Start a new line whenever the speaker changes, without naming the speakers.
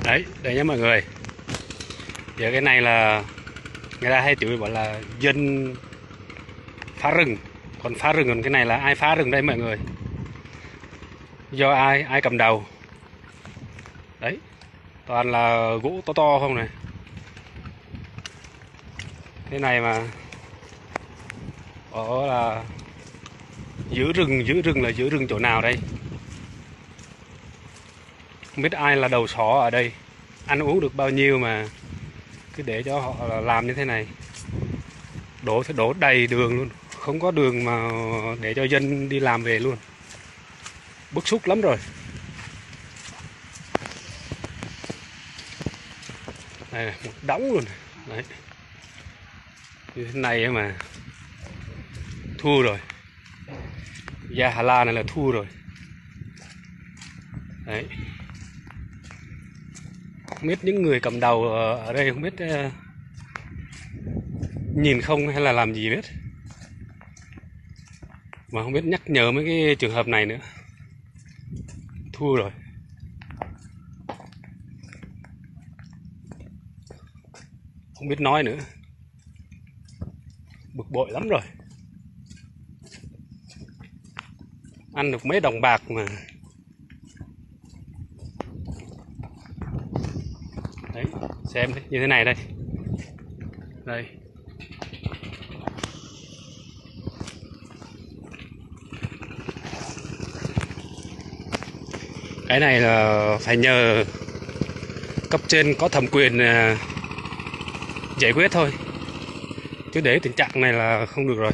Đấy, đây nhé mọi người. Giờ cái này là người ta hay chửi bảo là dân phá rừng. Còn phá rừng, còn cái này là ai phá rừng đây mọi người? Do ai cầm đầu? Đấy, toàn là gỗ to to không này. Thế này mà ở là giữ rừng là giữ rừng chỗ nào đây? Không biết ai là đầu sỏ ở đây, ăn uống được bao nhiêu mà cứ để cho họ là làm như thế này. Đổ đầy đường luôn, không có đường mà để cho dân đi làm về luôn. Bức xúc lắm rồi. Đây này, một đống luôn. Đấy, như thế này mà thua rồi. Gia Hà La này là thua rồi. Đấy, không biết những người cầm đầu ở đây không biết nhìn không hay là làm gì biết, mà không biết nhắc nhở mấy cái trường hợp này nữa. Thua rồi. Không biết nói nữa. Bực bội lắm rồi. Ăn được mấy đồng bạc mà. Đấy, xem như thế này đây. Đây. Cái này là phải nhờ cấp trên có thẩm quyền giải quyết thôi. Chứ để tình trạng này là không được rồi.